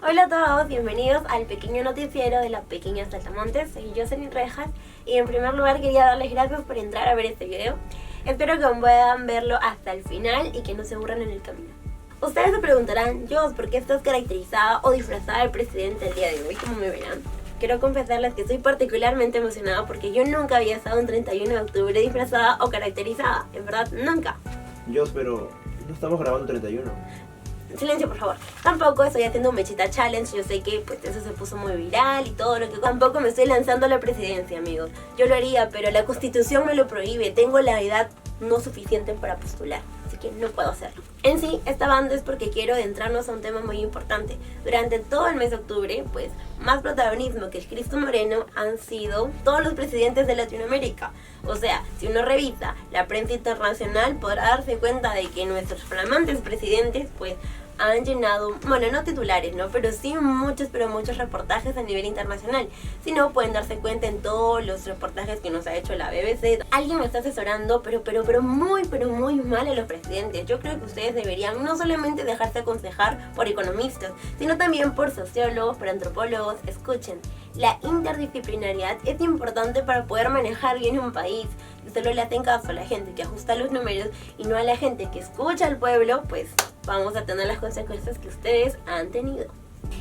Hola a todos, bienvenidos al pequeño noticiero de la pequeña Saltamontes. Soy Jocelyn Rejas y en primer lugar quería darles gracias por entrar a ver este video. Espero que puedan verlo hasta el final y que no se aburran en el camino. Ustedes se preguntarán, Jos, ¿por qué estás caracterizada o disfrazada del presidente el día de hoy? Como me verán. Quiero confesarles que estoy particularmente emocionada porque yo nunca había estado un 31 de octubre disfrazada o caracterizada. En verdad, nunca. Jos, pero no estamos grabando 31. Silencio, por favor. Tampoco estoy haciendo un mechita challenge. Yo sé que pues eso se puso muy viral y todo lo que... Tampoco me estoy lanzando a la presidencia, amigos. Yo lo haría, pero la Constitución me lo prohíbe. Tengo la edad no suficiente para postular, así que no puedo hacerlo. En sí, esta banda es porque quiero adentrarnos a un tema muy importante. Durante todo el mes de octubre, pues, más protagonismo que el Cristo Moreno han sido todos los presidentes de Latinoamérica. O sea, si uno revisa la prensa internacional, podrá darse cuenta de que nuestros flamantes presidentes, pues, han llenado, bueno, no titulares, ¿no? Pero sí muchos reportajes a nivel internacional. Si no, pueden darse cuenta en todos los reportajes que nos ha hecho la BBC. Alguien me está asesorando, pero muy mal a los presidentes. Yo creo que ustedes deberían no solamente dejarse aconsejar por economistas, sino también por sociólogos, por antropólogos. Escuchen, la interdisciplinariedad es importante para poder manejar bien un país. Si solo le hacen caso a la gente que ajusta los números y no a la gente que escucha al pueblo, pues vamos a tener las consecuencias que ustedes han tenido.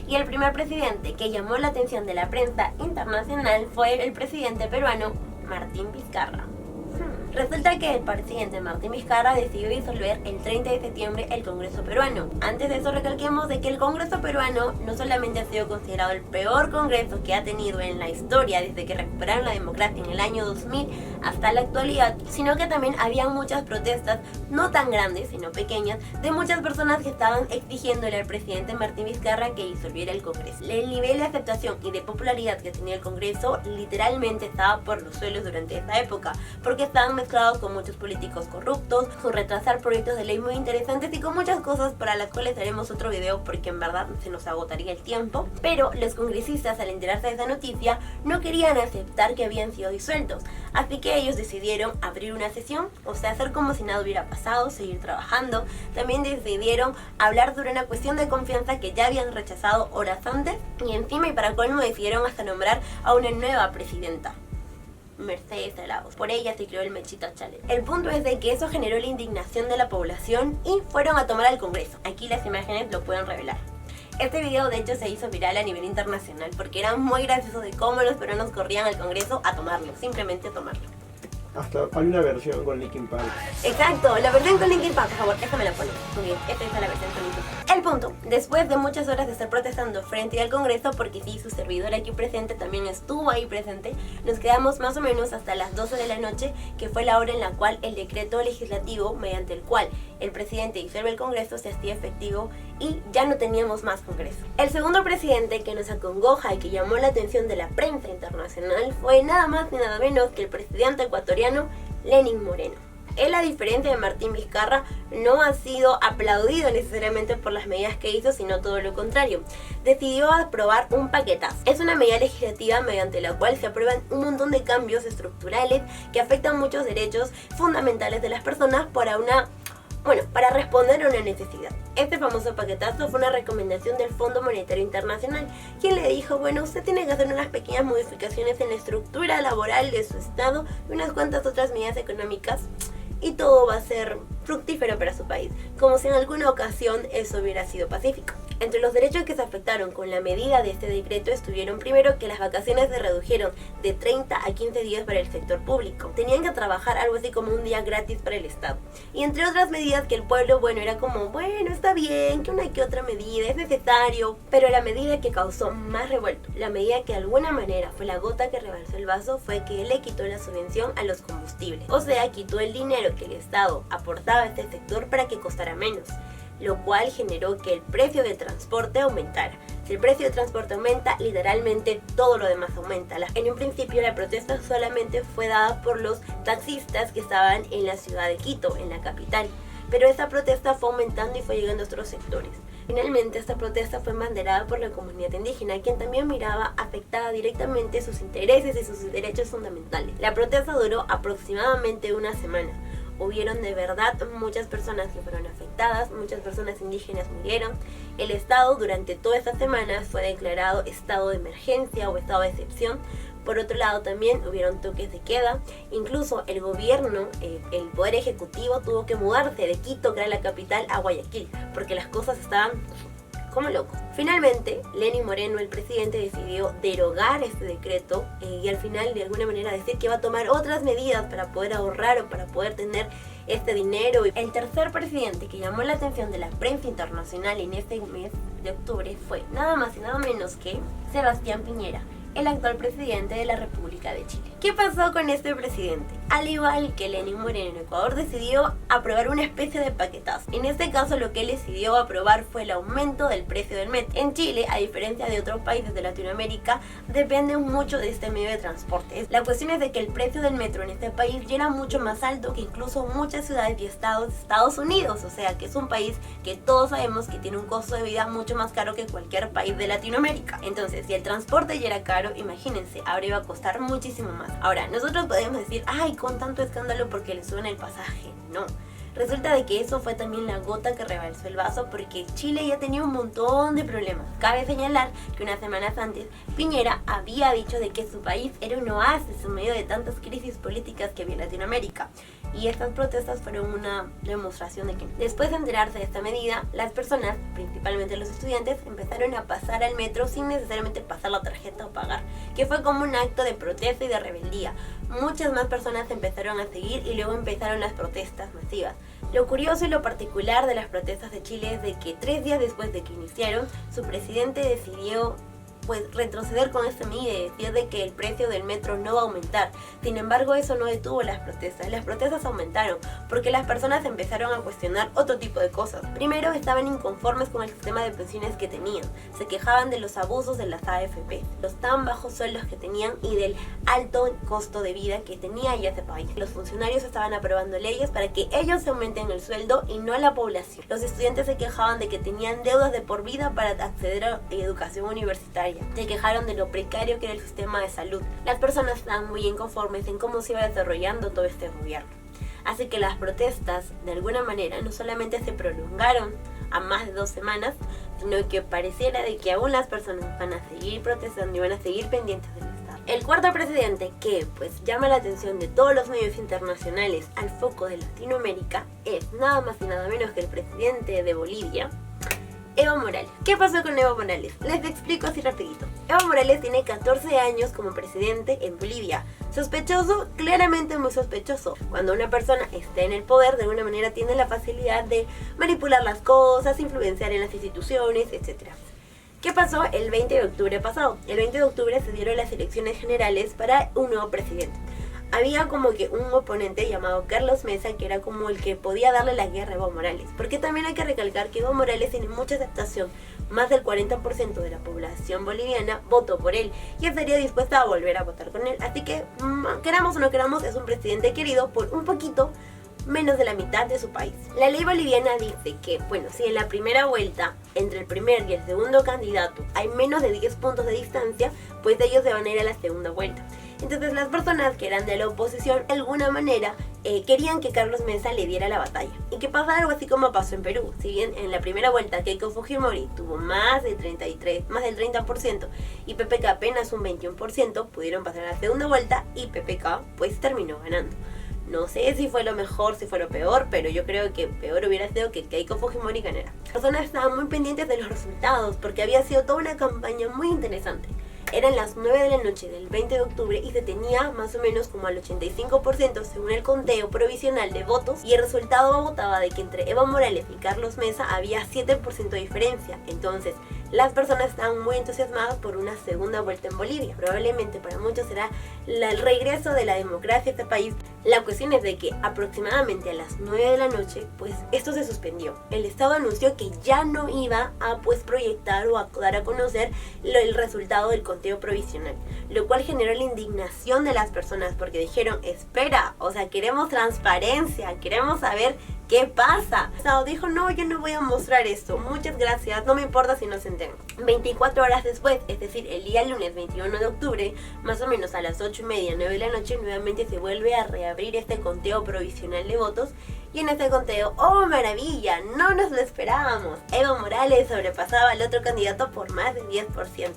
Y el primer presidente que llamó la atención de la prensa internacional fue el presidente peruano Martín Vizcarra. Resulta que el presidente Martín Vizcarra decidió disolver el 30 de septiembre el Congreso peruano. Antes de eso recalquemos de que el Congreso peruano no solamente ha sido considerado el peor Congreso que ha tenido en la historia desde que recuperaron la democracia en el año 2000 hasta la actualidad, sino que también había muchas protestas, no tan grandes sino pequeñas, de muchas personas que estaban exigiéndole al presidente Martín Vizcarra que disolviera el Congreso. El nivel de aceptación y de popularidad que tenía el Congreso literalmente estaba por los suelos durante esta época, porque estaban mezclados con muchos políticos corruptos, con retrasar proyectos de ley muy interesantes y con muchas cosas para las cuales haremos otro video porque en verdad se nos agotaría el tiempo. Pero los congresistas, al enterarse de esa noticia, no querían aceptar que habían sido disueltos, así que ellos decidieron abrir una sesión, o sea, hacer como si nada hubiera pasado, seguir trabajando. También decidieron hablar sobre una cuestión de confianza que ya habían rechazado horas antes y encima y para colmo decidieron hasta nombrar a una nueva presidenta, Mercedes Arauz. Por ella se creó el Mechita Challenge. El punto es de que eso generó la indignación de la población y fueron a tomar al Congreso. Aquí las imágenes lo pueden revelar. Este video de hecho se hizo viral a nivel internacional porque era muy gracioso de cómo los peruanos corrían al Congreso a tomarlo, simplemente a tomarlo. Hasta hay una versión con Linkin Park. Exacto, la versión con Linkin Park, por favor, esta me la ponen. Muy bien, esta es la versión con Linkin Park. El punto, después de muchas horas de estar protestando frente al Congreso, porque sí, su servidor aquí presente también estuvo ahí presente, nos quedamos más o menos hasta las 12 de la noche, que fue la hora en la cual el decreto legislativo, mediante el cual el presidente disuelve el Congreso, se hacía efectivo y ya no teníamos más Congreso. El segundo presidente que nos acongoja y que llamó la atención de la prensa internacional fue nada más ni nada menos que el presidente ecuatoriano Lenín Moreno. Él, a diferencia de Martín Vizcarra, no ha sido aplaudido necesariamente por las medidas que hizo, sino todo lo contrario. Decidió aprobar un paquetazo. Es una medida legislativa mediante la cual se aprueban un montón de cambios estructurales que afectan muchos derechos fundamentales de las personas para responder a una necesidad. Este famoso paquetazo fue una recomendación del Fondo Monetario Internacional, quien le dijo, bueno, usted tiene que hacer unas pequeñas modificaciones en la estructura laboral de su estado y unas cuantas otras medidas económicas y todo va a ser fructífero para su país, como si en alguna ocasión eso hubiera sido pacífico. Entre los derechos que se afectaron con la medida de este decreto estuvieron primero que las vacaciones se redujeron de 30 a 15 días para el sector público. Tenían que trabajar algo así como un día gratis para el Estado. Y entre otras medidas que el pueblo, era como, está bien, que una que otra medida es necesario. Pero la medida que causó más revuelto, la medida que de alguna manera fue la gota que rebalsó el vaso, fue que él le quitó la subvención a los combustibles. O sea, quitó el dinero que el Estado aportaba a este sector para que costara menos, lo cual generó que el precio del transporte aumentara. Si el precio del transporte aumenta, literalmente todo lo demás aumenta. En un principio la protesta solamente fue dada por los taxistas que estaban en la ciudad de Quito, en la capital, pero esa protesta fue aumentando y fue llegando a otros sectores. Finalmente esta protesta fue banderada por la comunidad indígena, quien también miraba afectada directamente sus intereses y sus derechos fundamentales. La protesta duró aproximadamente una semana. Hubieron de verdad muchas personas que fueron afectadas. afectadas, muchas personas indígenas murieron. El estado durante todas estas semanas fue declarado estado de emergencia o estado de excepción. Por otro lado también hubieron toques de queda, incluso el gobierno, el poder ejecutivo tuvo que mudarse de Quito, que era la capital, a Guayaquil, porque las cosas estaban como loco. Finalmente, Lenín Moreno, el presidente, decidió derogar este decreto y al final de alguna manera decir que va a tomar otras medidas para poder ahorrar o para poder tener este dinero. El tercer presidente que llamó la atención de la prensa internacional en este mes de octubre fue nada más y nada menos que Sebastián Piñera, el actual presidente de la República de Chile. ¿Qué pasó con este presidente? Al igual que Lenín Moreno en Ecuador, decidió aprobar una especie de paquetazo. En este caso, lo que él decidió aprobar fue el aumento del precio del metro. En Chile, a diferencia de otros países de Latinoamérica, dependen mucho de este medio de transporte. La cuestión es de que el precio del metro en este país ya era mucho más alto que incluso muchas ciudades y estados de Estados Unidos. O sea, que es un país que todos sabemos que tiene un costo de vida mucho más caro que cualquier país de Latinoamérica. Entonces, si el transporte ya era caro, imagínense, ahora iba a costar muchísimo más. Ahora, nosotros podemos decir, ay, con tanto escándalo porque le suben el pasaje. No. Resulta de que eso fue también la gota que rebalsó el vaso, porque Chile ya tenía un montón de problemas. Cabe señalar que unas semanas antes Piñera había dicho de que su país era un oasis en medio de tantas crisis políticas que había en Latinoamérica. Y estas protestas fueron una demostración de que después de enterarse de esta medida, las personas, principalmente los estudiantes, empezaron a pasar al metro sin necesariamente pasar la tarjeta o pagar, que fue como un acto de protesta y de rebeldía. Muchas más personas empezaron a seguir y luego empezaron las protestas masivas. Lo curioso y lo particular de las protestas de Chile es de que 3 días después de que iniciaron, su presidente decidió retroceder con esta medida y decir de que el precio del metro no va a aumentar. Sin embargo, eso no detuvo las protestas aumentaron porque las personas empezaron a cuestionar otro tipo de cosas. Primero, estaban inconformes con el sistema de pensiones que tenían, se quejaban de los abusos de las AFP, los tan bajos sueldos que tenían y del alto costo de vida que tenía ya ese país. Los funcionarios estaban aprobando leyes para que ellos se aumenten el sueldo y no la población. Los estudiantes se quejaban de que tenían deudas de por vida para acceder a educación universitaria. Se quejaron de lo precario que era el sistema de salud. Las personas estaban muy inconformes en cómo se iba desarrollando todo este gobierno. Así que las protestas, de alguna manera, no solamente se prolongaron a más de 2 semanas, sino que pareciera de que aún las personas van a seguir protestando y van a seguir pendientes del Estado. El cuarto presidente que llama la atención de todos los medios internacionales al foco de Latinoamérica es nada más y nada menos que el presidente de Bolivia, Evo Morales. ¿Qué pasó con Evo Morales? Les explico así rapidito. Evo Morales tiene 14 años como presidente en Bolivia. Sospechoso, claramente muy sospechoso. Cuando una persona está en el poder, de alguna manera tiene la facilidad de manipular las cosas, influenciar en las instituciones, etc. ¿Qué pasó el 20 de octubre pasado? El 20 de octubre se dieron las elecciones generales para un nuevo presidente. Había como que un oponente llamado Carlos Mesa, que era como el que podía darle la guerra a Evo Morales. Porque también hay que recalcar que Evo Morales tiene mucha aceptación. Más del 40% de la población boliviana votó por él y estaría dispuesta a volver a votar con él. Así que, queramos o no queramos, es un presidente querido por un poquito menos de la mitad de su país. La ley boliviana dice que, si en la primera vuelta, entre el primer y el segundo candidato, hay menos de 10 puntos de distancia, pues ellos se van a ir a la segunda vuelta. Entonces las personas que eran de la oposición, de alguna manera, querían que Carlos Mesa le diera la batalla. Y que pasara algo así como pasó en Perú. Si bien en la primera vuelta Keiko Fujimori tuvo más del 30% y PPK apenas un 21%, pudieron pasar a la segunda vuelta y PPK terminó ganando. No sé si fue lo mejor, si fue lo peor, pero yo creo que peor hubiera sido que Keiko Fujimori ganara. Las personas estaban muy pendientes de los resultados porque había sido toda una campaña muy interesante. Eran las 9 de la noche del 20 de octubre y se tenía más o menos como al 85% según el conteo provisional de votos, y el resultado votaba de que entre Evo Morales y Carlos Mesa había 7% de diferencia. Entonces las personas estaban muy entusiasmadas por una segunda vuelta en Bolivia. Probablemente para muchos será el regreso de la democracia a este país. La cuestión es de que aproximadamente a las 9 de la noche, esto se suspendió. El Estado anunció que ya no iba a proyectar o a dar a conocer el resultado del conteo provisional, lo cual generó la indignación de las personas porque dijeron, espera, queremos transparencia, queremos saber ¿Qué pasa? Estado dijo, no, yo no voy a mostrar esto, muchas gracias, no me importa si no se enteran. 24 horas después, es decir, el día lunes 21 de octubre, más o menos a las 8:30, 9 de la noche, nuevamente se vuelve a reabrir este conteo provisional de votos. Y en este conteo, ¡oh maravilla! No nos lo esperábamos. Evo Morales sobrepasaba al otro candidato por más de 10%.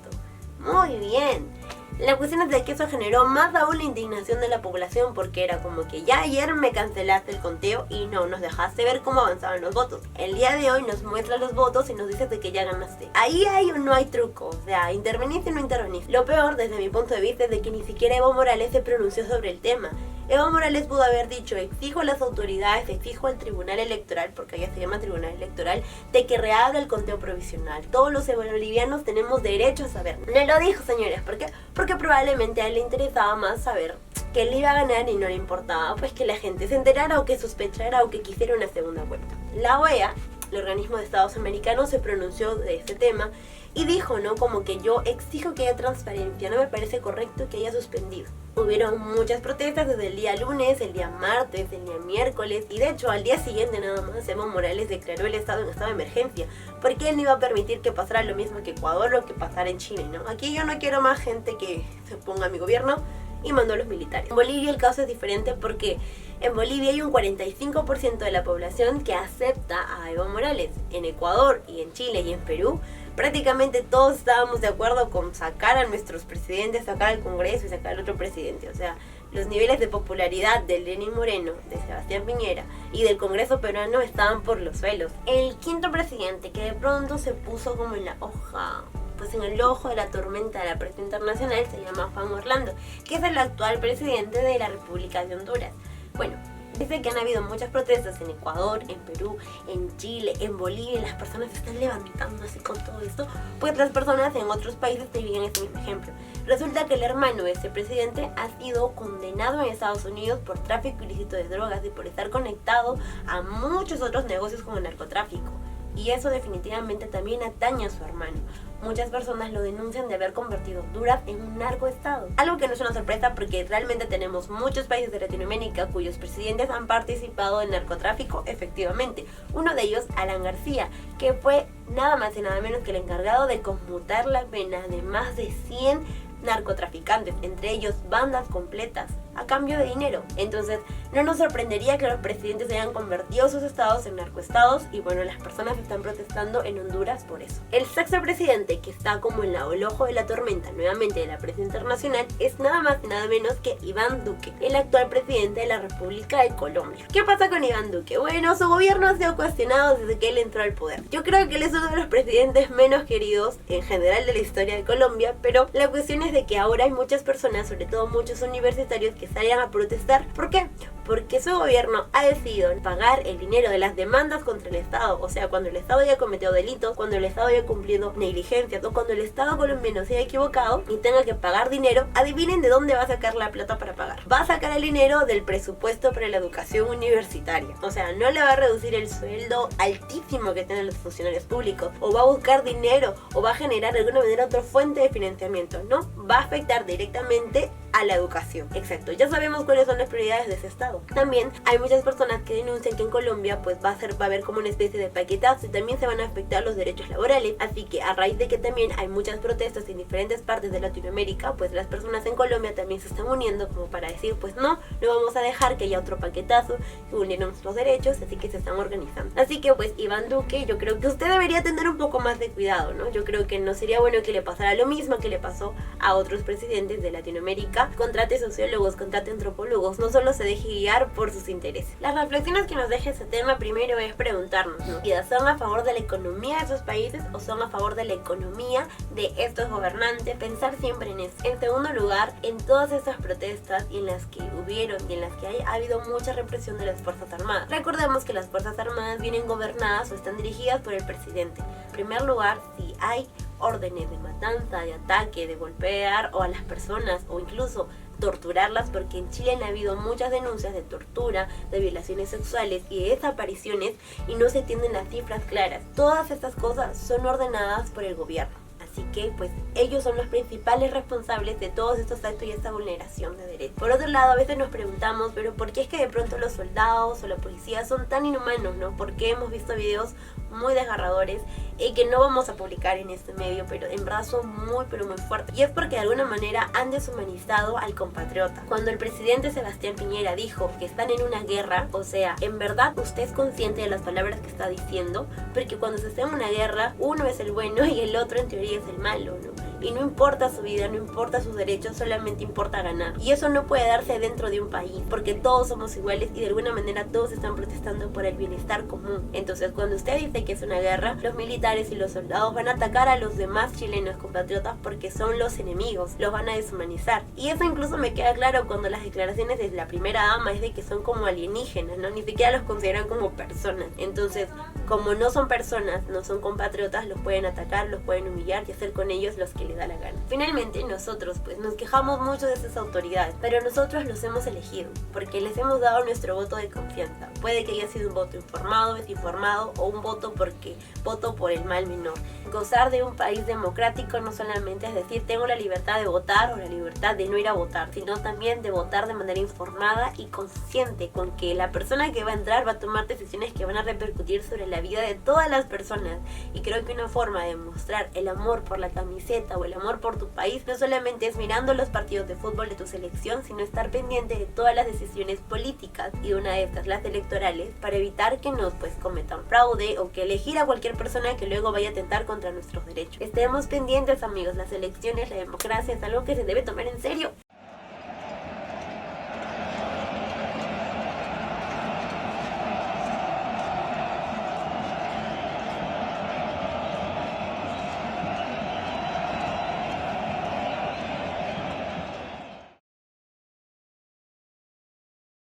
Muy bien. La cuestión es de que eso generó más aún la indignación de la población, porque era como que ya ayer me cancelaste el conteo y no nos dejaste ver cómo avanzaban los votos. El día de hoy nos muestras los votos y nos dices de que ya ganaste. Ahí hay o no hay truco, o sea, interveniste o no interveniste. Lo peor desde mi punto de vista es de que ni siquiera Evo Morales se pronunció sobre el tema. Evo Morales pudo haber dicho, exijo a las autoridades, exijo al Tribunal Electoral, porque allá se llama Tribunal Electoral, de que rehaga el conteo provisional. Todos los bolivianos tenemos derecho a saber. No lo dijo, señores, ¿por qué? Porque probablemente a él le interesaba más saber que él iba a ganar y no le importaba pues que la gente se enterara o que sospechara o que quisiera una segunda vuelta. La OEA, el organismo de Estados Americanos, se pronunció de este tema y dijo, ¿no? Como que yo exijo que haya transparencia, no me parece correcto que haya suspendido. Hubieron muchas protestas desde el día lunes, el día martes, el día miércoles y de hecho al día siguiente nada más Evo Morales declaró el estado en estado de emergencia porque él no iba a permitir que pasara lo mismo que Ecuador o que pasara en Chile, ¿no? Aquí yo no quiero más gente que se oponga a mi gobierno y mandó a los militares. En Bolivia el caso es diferente porque en Bolivia hay un 45% de la población que acepta a Evo Morales. En Ecuador y en Chile y en Perú prácticamente todos estábamos de acuerdo con sacar a nuestros presidentes, sacar al Congreso y sacar al otro presidente. O sea, los niveles de popularidad de Lenín Moreno, de Sebastián Piñera y del Congreso peruano estaban por los suelos. El quinto presidente que de pronto se puso como en la hoja, pues en el ojo de la tormenta de la prensa internacional, se llama Juan Orlando, que es el actual presidente de la República de Honduras. Bueno, dice que han habido muchas protestas en Ecuador, en Perú, en Chile, en Bolivia, y las personas se están levantándose con todo esto, pues las personas en otros países te viven este mismo ejemplo. Resulta que el hermano de este presidente ha sido condenado en Estados Unidos por tráfico ilícito de drogas y por estar conectado a muchos otros negocios como el narcotráfico. Y eso definitivamente también atañe a su hermano. Muchas personas lo denuncian de haber convertido Honduras en un narcoestado. Algo que no es una sorpresa porque realmente tenemos muchos países de Latinoamérica cuyos presidentes han participado en narcotráfico efectivamente. Uno de ellos, Alan García, que fue nada más y nada menos que el encargado de conmutar la pena de más de 100 narcotraficantes, entre ellos bandas completas, a cambio de dinero. Entonces, no nos sorprendería que los presidentes hayan convertido sus estados en narcoestados y bueno, las personas están protestando en Honduras por eso. El sexto presidente que está como en el ojo de la tormenta nuevamente de la prensa internacional es nada más y nada menos que Iván Duque, el actual presidente de la República de Colombia. ¿Qué pasa con Iván Duque? Bueno, su gobierno ha sido cuestionado desde que él entró al poder. Yo creo que él es uno de los presidentes menos queridos en general de la historia de Colombia, pero la cuestión es de que ahora hay muchas personas, sobre todo muchos universitarios, que salen a protestar. ¿Por qué? Porque su gobierno ha decidido pagar el dinero de las demandas contra el Estado. O sea, cuando el Estado haya cometido delitos, cuando el Estado haya cumplido negligencias o cuando el Estado colombiano se haya equivocado y tenga que pagar dinero, adivinen de dónde va a sacar la plata para pagar. Va a sacar el dinero del presupuesto para la educación universitaria. O sea, no le va a reducir el sueldo altísimo que tienen los funcionarios públicos, o va a buscar dinero, o va a generar de alguna manera otra fuente de financiamiento. No, va a afectar directamente a la educación. Exacto, ya sabemos cuáles son las prioridades de ese estado. También hay muchas personas que denuncian que en Colombia pues va a haber como una especie de paquetazo y también se van a afectar los derechos laborales, así que a raíz de que también hay muchas protestas en diferentes partes de Latinoamérica, pues las personas en Colombia también se están uniendo como para decir pues no vamos a dejar que haya otro paquetazo, que vulneren nuestros derechos, así que se están organizando. Así que pues Iván Duque, yo creo que usted debería tener un poco más de cuidado, ¿no? Yo creo que no sería bueno que le pasara lo mismo que le pasó a otros presidentes de Latinoamérica. Contrate sociólogos, contrate antropólogos, no solo se deje guiar por sus intereses. Las reflexiones que nos deja este tema primero es preguntarnos, ¿no? ¿Son a favor de la economía de esos países o son a favor de la economía de estos gobernantes? Pensar siempre en eso. En segundo lugar, en todas estas protestas y en las que hubieron y en las que ha habido mucha represión de las Fuerzas Armadas. Recordemos que las Fuerzas Armadas vienen gobernadas o están dirigidas por el presidente. En primer lugar, si hay órdenes de matanza, de ataque, de golpear o a las personas o incluso torturarlas, porque en Chile han habido muchas denuncias de tortura, de violaciones sexuales y de desapariciones y no se tienen las cifras claras. Todas estas cosas son ordenadas por el gobierno. Así que pues ellos son los principales responsables de todos estos actos y esta vulneración de derechos. Por otro lado, a veces nos preguntamos, pero ¿por qué es que de pronto los soldados o la policía son tan inhumanos, no? Porque hemos visto videos muy desgarradores y que no vamos a publicar en este medio, pero en verdad son muy pero muy fuertes. Y es porque de alguna manera han deshumanizado al compatriota. Cuando el presidente Sebastián Piñera dijo que están en una guerra, o sea, en verdad usted es consciente de las palabras que está diciendo, porque cuando se está en una guerra, uno es el bueno y el otro en teoría es el malo, ¿no? Y no importa su vida, no importa sus derechos, solamente importa ganar. Y eso no puede darse dentro de un país, porque todos somos iguales y de alguna manera todos están protestando por el bienestar común. Entonces, cuando usted dice que es una guerra, los militares y los soldados van a atacar a los demás chilenos compatriotas porque son los enemigos, los van a deshumanizar. Y eso incluso me queda claro cuando las declaraciones de la primera dama es de que son como alienígenas, ¿no? Ni siquiera los consideran como personas. Entonces, como no son personas, no son compatriotas, los pueden atacar, los pueden humillar y hacer con ellos los que les da la gana. Finalmente, nosotros pues nos quejamos mucho de esas autoridades, pero nosotros los hemos elegido porque les hemos dado nuestro voto de confianza. Puede que haya sido un voto informado, desinformado o un voto porque voto por el mal menor. Gozar de un país democrático no solamente es decir tengo la libertad de votar o la libertad de no ir a votar, sino también de votar de manera informada y consciente, con que la persona que va a entrar va a tomar decisiones que van a repercutir sobre la vida de todas las personas. Y creo que una forma de mostrar el amor por la camiseta o el amor por tu país no solamente es mirando los partidos de fútbol de tu selección, sino estar pendiente de todas las decisiones políticas, y una de estas las electorales, para evitar que nos pues cometan fraude o que elegir a cualquier persona que luego vaya a atentar contra nuestros derechos. Estemos pendientes, amigos, las elecciones, la democracia es algo que se debe tomar en serio.